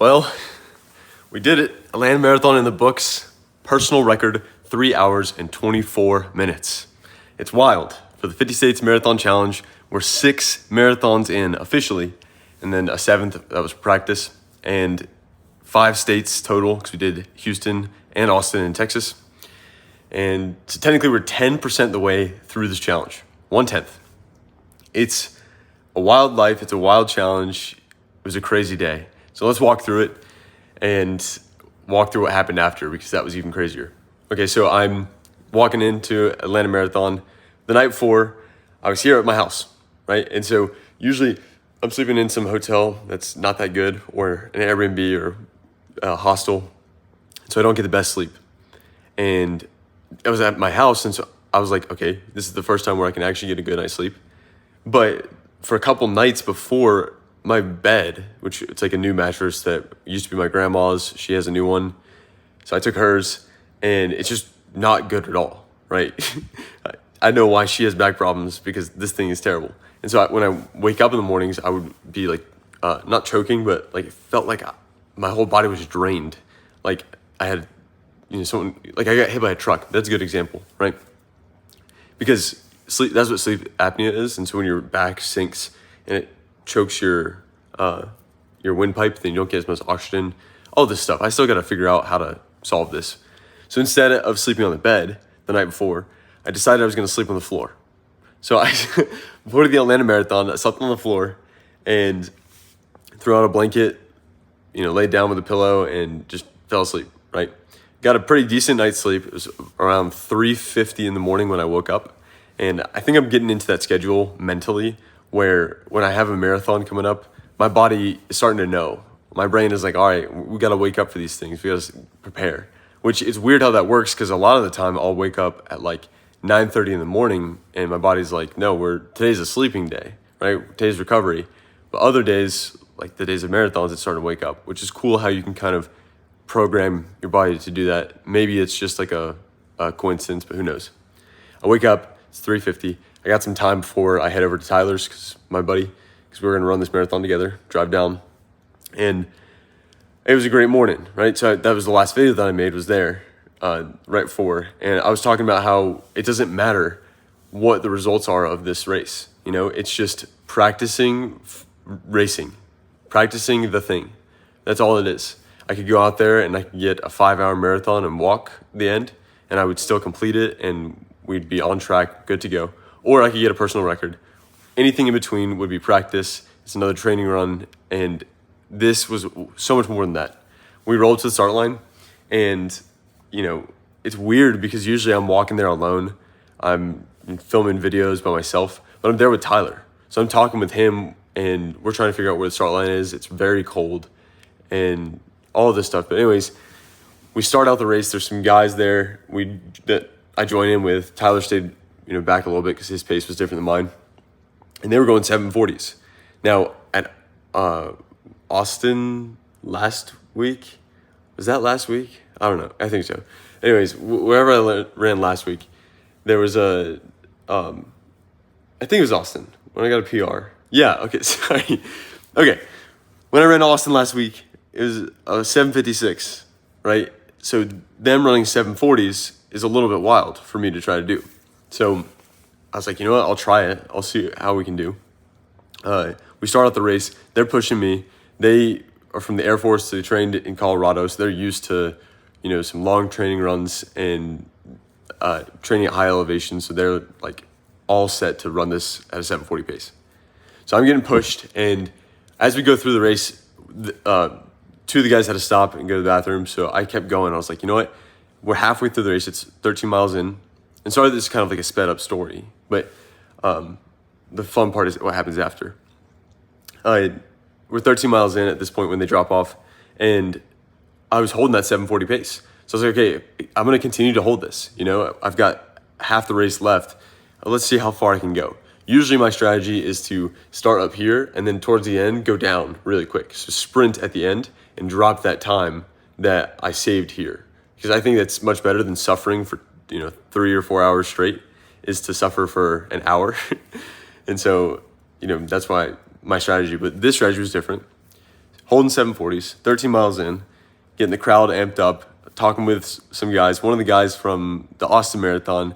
Well, we did it. Atlanta Marathon in the books. Personal record, 3 hours and 24 minutes. It's wild. For the 50 States Marathon Challenge, we're 6 marathons in officially, and then a 7th that was practice, and 5 states total because we did Houston and Austin in Texas. And so technically we're 10% the way through this challenge, 1/10. It's a wild life. It's a wild challenge. It was a crazy day. So let's walk through it and walk through what happened after, because that was even crazier. Okay, so I'm walking into Atlanta Marathon. The night before, I was here at my house, right? And so usually I'm sleeping in some hotel that's not that good, or an Airbnb or a hostel, so I don't get the best sleep. And I was at my house, and so I was like, okay, this is the first time where I can actually get a good night's sleep. But for a couple nights before, my bed, which it's like a new mattress that used to be my grandma's, she has a new one. So I took hers, and it's just not good at all, right? I know why she has back problems, because this thing is terrible. And so when I wake up in the mornings, I would be like, not choking, but like it felt like my whole body was drained. Like I had, someone, like I got hit by a truck. That's a good example, right? Because that's what sleep apnea is. And so when your back sinks and it chokes your windpipe, then you don't get as much oxygen, all this stuff. I still got to figure out how to solve this. So instead of sleeping on the bed the night before, I decided I was going to sleep on the floor. So I, before the Atlanta Marathon, I slept on the floor and threw out a blanket, laid down with a pillow and just fell asleep, right? Got a pretty decent night's sleep. It was around 3:50 in the morning when I woke up. And I think I'm getting into that schedule mentally, where when I have a marathon coming up, my body is starting to know. My brain is like, all right, we got to wake up for these things. We got to prepare, which is weird how that works, because a lot of the time I'll wake up at like 9:30 in the morning and my body's like, no, today's a sleeping day, right? Today's recovery. But other days, like the days of marathons, it's starting to wake up, which is cool how you can kind of program your body to do that. Maybe it's just like a coincidence, but who knows? I wake up, it's 3:50. I got some time before I head over to Tyler's, because we were going to run this marathon together, drive down. And it was a great morning, right? So that was the last video that I made, was there right before. And I was talking about how it doesn't matter what the results are of this race. It's just practicing racing, practicing the thing. That's all it is. I could go out there and I could get a 5-hour marathon and walk the end, and I would still complete it, and we'd be on track, good to go. Or I could get a personal record. Anything in between would be practice. It's another training run, and this was so much more than that. We rolled to the start line, and it's weird because usually I'm walking there alone. I'm filming videos by myself, but I'm there with Tyler. So I'm talking with him, and we're trying to figure out where the start line is. It's very cold and all of this stuff. But anyways, we start out the race. There's some guys there that I joined in with. Tyler stayed back a little bit because his pace was different than mine. And they were going 7:40s. Now, at Austin last week, was that last week? I don't know. I think so. Anyways, wherever I ran last week, there was I think it was Austin when I got a PR. Yeah, okay, sorry. Okay, when I ran Austin last week, it was 7:56, right? So them running 7:40s is a little bit wild for me to try to do. So I was like, you know what? I'll try it. I'll see how we can do. We start out the race. They're pushing me. They are from the Air Force. So they trained in Colorado, so they're used to, some long training runs and training at high elevation. So they're like all set to run this at a 7:40 pace. So I'm getting pushed, and as we go through the race, two of the guys had to stop and go to the bathroom. So I kept going. I was like, you know what? We're halfway through the race. It's 13 miles in. And sorry, this is kind of like a sped up story, but the fun part is what happens after. We're 13 miles in at this point when they drop off, and I was holding that 7:40 pace. So I was like, okay, I'm going to continue to hold this. I've got half the race left. Let's see how far I can go. Usually my strategy is to start up here and then towards the end go down really quick. So sprint at the end and drop that time that I saved here, because I think that's much better than suffering for 3 or 4 hours straight, is to suffer for an hour. And so that's why my strategy, but this strategy was different. holding 740s, 13 miles in, getting the crowd amped up, talking with some guys. One of the guys from the Austin Marathon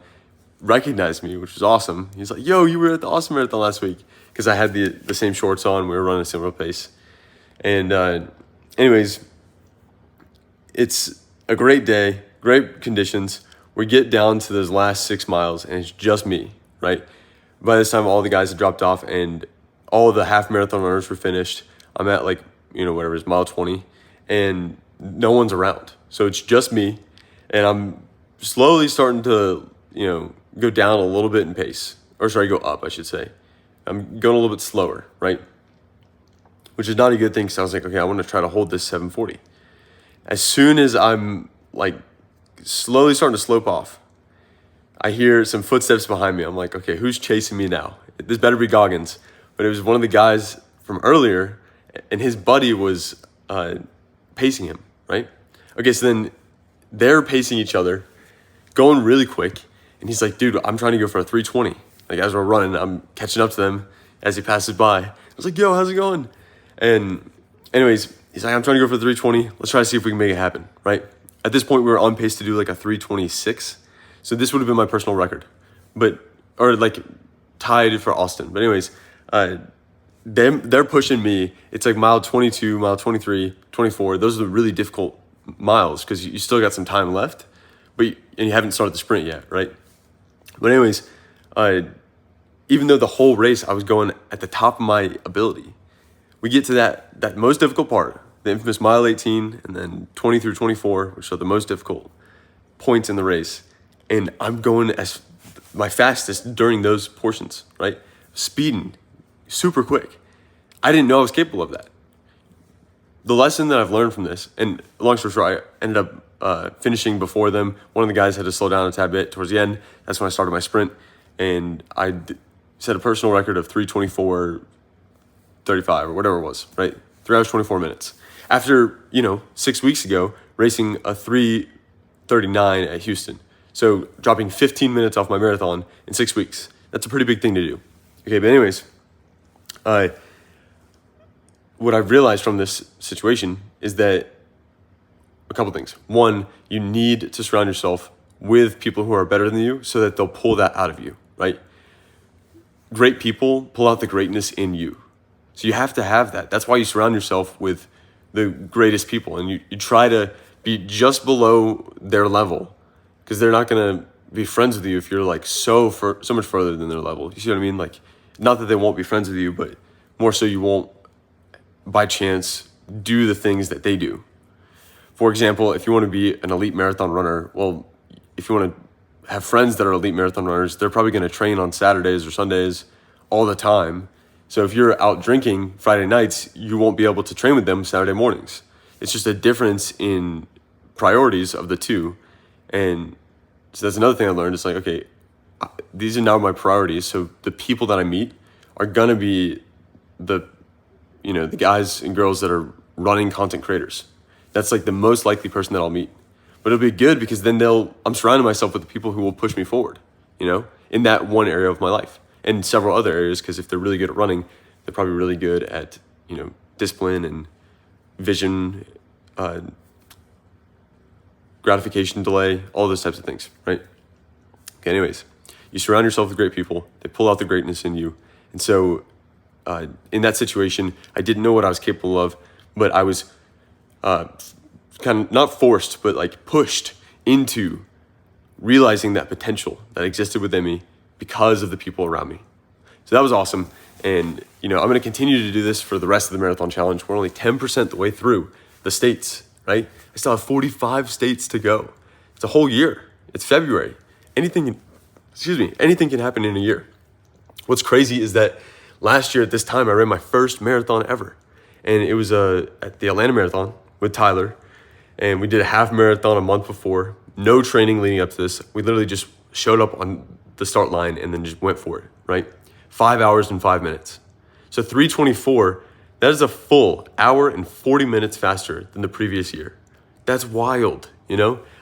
recognized me, which was awesome. He's like, yo, you were at the Austin Marathon last week. Because I had the same shorts on. We were running a similar pace. And anyways, it's a great day, great conditions. We get down to those last 6 miles, and it's just me, right? By this time, all the guys had dropped off, and all of the half marathon runners were finished. I'm at whatever it is, mile 20, and no one's around. So it's just me, and I'm slowly starting to, go down a little bit in pace. Or sorry, go up, I should say. I'm going a little bit slower, right? Which is not a good thing, because I was like, okay, I want to try to hold this 740. As soon as I'm slowly starting to slope off, I hear some footsteps behind me. I'm like, okay, who's chasing me now? This better be Goggins. But it was one of the guys from earlier, and his buddy was pacing him, right? Okay, so then they're pacing each other, going really quick, and he's like, dude, I'm trying to go for a 320. As we're running, I'm catching up to them as he passes by. I was like, yo, how's it going? And anyways, he's like, I'm trying to go for the 320. Let's try to see if we can make it happen, right? At this point, we were on pace to do a 326. So this would have been my personal record, or tied for Austin. But anyways, they're pushing me. It's mile 22, mile 23, 24. Those are the really difficult miles because you still got some time left, and you haven't started the sprint yet, right? But anyways, even though the whole race I was going at the top of my ability, we get to that most difficult part, the infamous mile 18, and then 20 through 24, which are the most difficult points in the race. And I'm going as my fastest during those portions, right? Speeding super quick. I didn't know I was capable of that. The lesson that I've learned from this, and long story short, I ended up finishing before them. One of the guys had to slow down a tad bit towards the end. That's when I started my sprint. And I set a personal record of 3:24:35 or whatever it was, right? 3 hours, 24 minutes. After, 6 weeks ago, racing a 3:39 at Houston. So dropping 15 minutes off my marathon in 6 weeks. That's a pretty big thing to do. Okay, but anyways, what I've realized from this situation is that a couple things. One, you need to surround yourself with people who are better than you so that they'll pull that out of you, right? Great people pull out the greatness in you. So you have to have that. That's why you surround yourself with the greatest people, and you try to be just below their level, because they're not going to be friends with you if you're so much further than their level. You see what I mean? Not that they won't be friends with you, but more so you won't by chance do the things that they do. For example, if you want to be an elite marathon runner, well, if you want to have friends that are elite marathon runners, they're probably going to train on Saturdays or Sundays all the time. So if you're out drinking Friday nights, you won't be able to train with them Saturday mornings. It's just a difference in priorities of the two. And so that's another thing I learned. It's okay, these are now my priorities. So the people that I meet are going to be the guys and girls that are running content creators. That's the most likely person that I'll meet. But it'll be good because then I'm surrounding myself with the people who will push me forward, in that one area of my life and several other areas. Because if they're really good at running, they're probably really good at, discipline and vision, gratification delay, all those types of things, right? Okay, anyways, you surround yourself with great people. They pull out the greatness in you. And so in that situation, I didn't know what I was capable of, but I was kind of not forced, but pushed into realizing that potential that existed within me because of the people around me. So that was awesome. And, I'm going to continue to do this for the rest of the Marathon Challenge. We're only 10% the way through the states, right? I still have 45 states to go. It's a whole year. It's February. Anything can happen in a year. What's crazy is that last year at this time, I ran my first marathon ever. And it was at the Atlanta Marathon with Tyler. And we did a half marathon a month before. No training leading up to this. We literally just showed up on the start line and then just went for it, right? 5 hours and 5 minutes. So 3:24, that is a full hour and 40 minutes faster than the previous year. That's wild,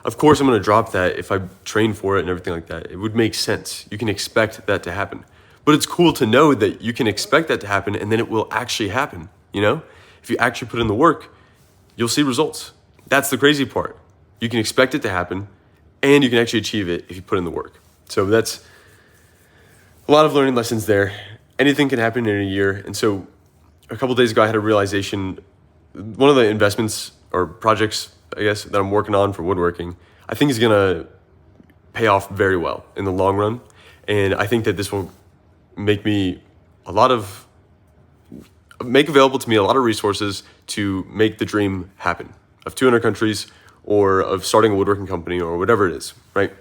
Of course, I'm going to drop that if I train for it and everything like that. It would make sense. You can expect that to happen. But it's cool to know that you can expect that to happen and then it will actually happen, if you actually put in the work, you'll see results. That's the crazy part. You can expect it to happen, and you can actually achieve it if you put in the work. So that's a lot of learning lessons there. Anything can happen in a year. And so a couple of days ago, I had a realization. One of the investments or projects, I guess, that I'm working on for woodworking, I think is going to pay off very well in the long run. And I think that this will make available to me a lot of resources to make the dream happen of 200 countries or of starting a woodworking company or whatever it is, right?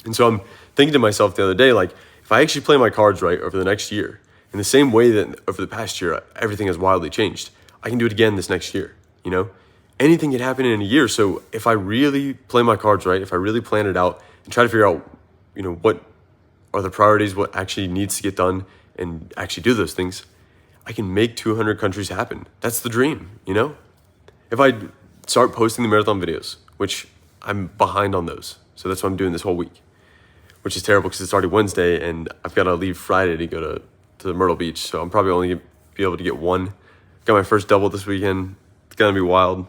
And so I'm thinking to myself the other day, like, if I actually play my cards right over the next year, in the same way that over the past year, everything has wildly changed, I can do it again this next year, you know? Anything can happen in a year. So if I really play my cards right, if I really plan it out and try to figure out, you know, what are the priorities, what actually needs to get done, and actually do those things, I can make 200 countries happen. That's the dream, you know? If I start posting the marathon videos, which I'm behind on those, so that's what I'm doing this whole week, which is terrible because it's already Wednesday and I've got to leave Friday to go to Myrtle Beach. So I'm probably only gonna be able to get one. Got my first double this weekend. It's gonna be wild.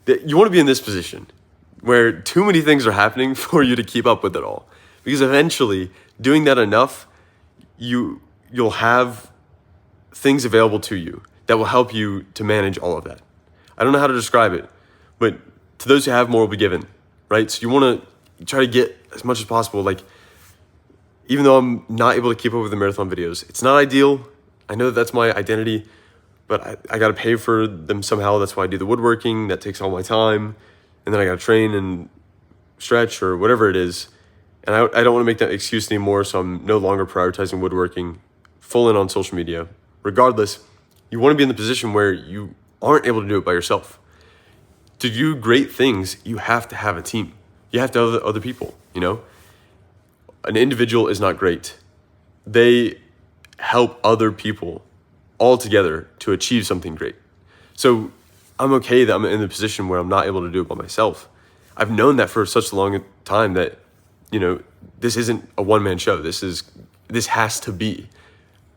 You want to be in this position where too many things are happening for you to keep up with it all. Because eventually, doing that enough, you'll have things available to you that will help you to manage all of that. I don't know how to describe it, but to those who have, more will be given, right? So you want to try to get as much as possible. Like, even though I'm not able to keep up with the marathon videos, it's not ideal. I know that that's my identity, but I got to pay for them somehow. That's why I do the woodworking. That takes all my time. And then I got to train and stretch or whatever it is. And I don't want to make that excuse anymore, so I'm no longer prioritizing woodworking full in on social media. Regardless, you want to be in the position where you aren't able to do it by yourself. To do great things, you have to have a team. You have to have other people, you know? An individual is not great. They help other people all together to achieve something great. So I'm okay that I'm in the position where I'm not able to do it by myself. I've known that for such a long time that, you know, this isn't a one-man show. This has to be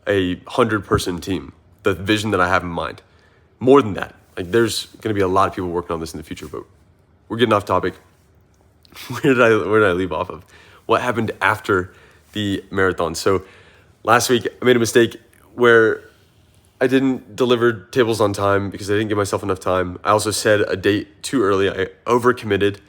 a 100-person team, the vision that I have in mind. More than that, like, there's going to be a lot of people working on this in the future, but we're getting off topic. Where did I leave off of? What happened after the marathon? So last week I made a mistake where I didn't deliver tables on time because I didn't give myself enough time. I also said a date too early. I overcommitted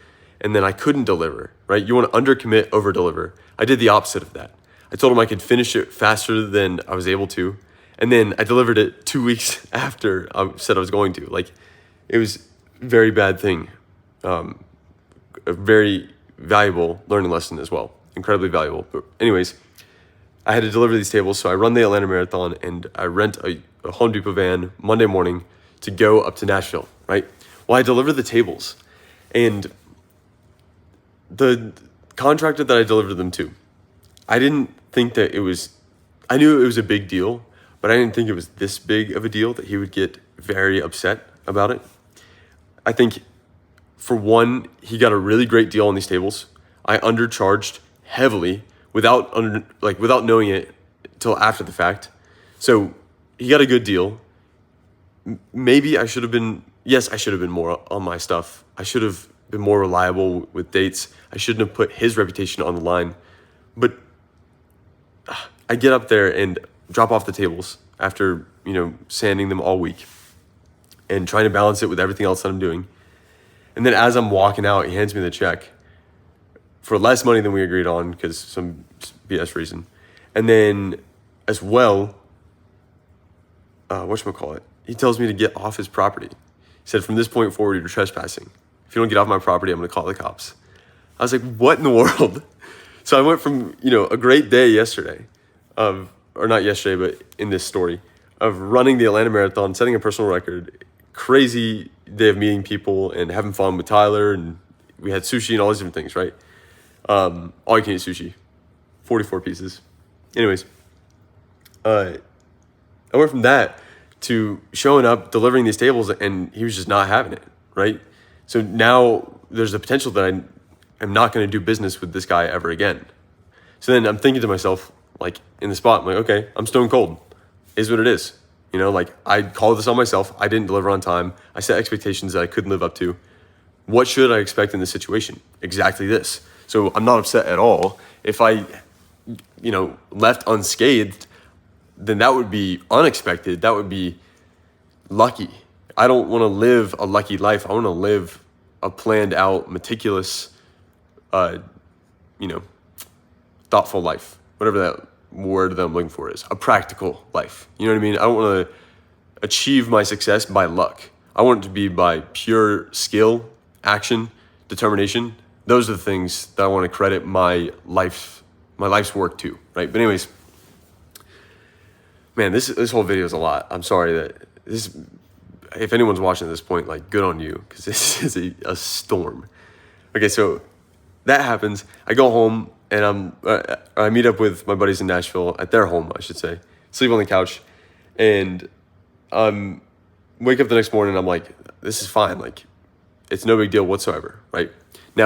and then I couldn't deliver, right? You want to undercommit, overdeliver. I did the opposite of that. I told him I could finish it faster than I was able to. And then I delivered it 2 weeks after I said I was going to. Like, it was a very bad thing. A very valuable learning lesson as well. Incredibly valuable. But anyways, I had to deliver these tables. So I run the Atlanta Marathon and I rent a Home Depot van Monday morning to go up to Nashville, right? Well, I delivered the tables. And the contractor that I delivered them to, I didn't think that I knew it was a big deal, but I didn't think it was this big of a deal that he would get very upset about it. I think, for one, he got a really great deal on these tables. I undercharged heavily without knowing it till after the fact. So he got a good deal. Maybe I should have been more on my stuff. I should have been more reliable with dates. I shouldn't have put his reputation on the line. But I get up there and drop off the tables after, sanding them all week and trying to balance it with everything else that I'm doing. And then as I'm walking out, he hands me the check for less money than we agreed on because some BS reason. And then as well, he tells me to get off his property. He said, from this point forward, you're trespassing. If you don't get off my property, I'm going to call the cops. I was like, what in the world? So I went from, a great day yesterday or not yesterday, but in this story of running the Atlanta Marathon, setting a personal record, crazy day of meeting people and having fun with Tyler, and we had sushi and all these different things, right? All you can eat sushi, 44 pieces. Anyways, I went from that to showing up, delivering these tables, and he was just not having it, right? So now there's the potential that I'm not going to do business with this guy ever again. So then I'm thinking to myself, like, in the spot, I'm like, okay, I'm stone cold. Is what it is. You know, like I called this on myself. I didn't deliver on time. I set expectations that I couldn't live up to. What should I expect in this situation? Exactly this. So I'm not upset at all. If I, left unscathed, then that would be unexpected. That would be lucky. I don't want to live a lucky life. I want to live a planned out, meticulous, thoughtful life. Whatever that word that I'm looking for is. A practical life. You know what I mean? I don't want to achieve my success by luck. I want it to be by pure skill, action, determination. Those are the things that I want to credit my life's work to, right? But anyways, man, this whole video is a lot. I'm sorry that if anyone's watching at this point, like, good on you, because this is a storm. Okay, so that happens. I go home and I meet up with my buddies in Nashville at their home, I should say. Sleep on the couch, and wake up the next morning. And I'm like, this is fine. Like, it's no big deal whatsoever, right? Now,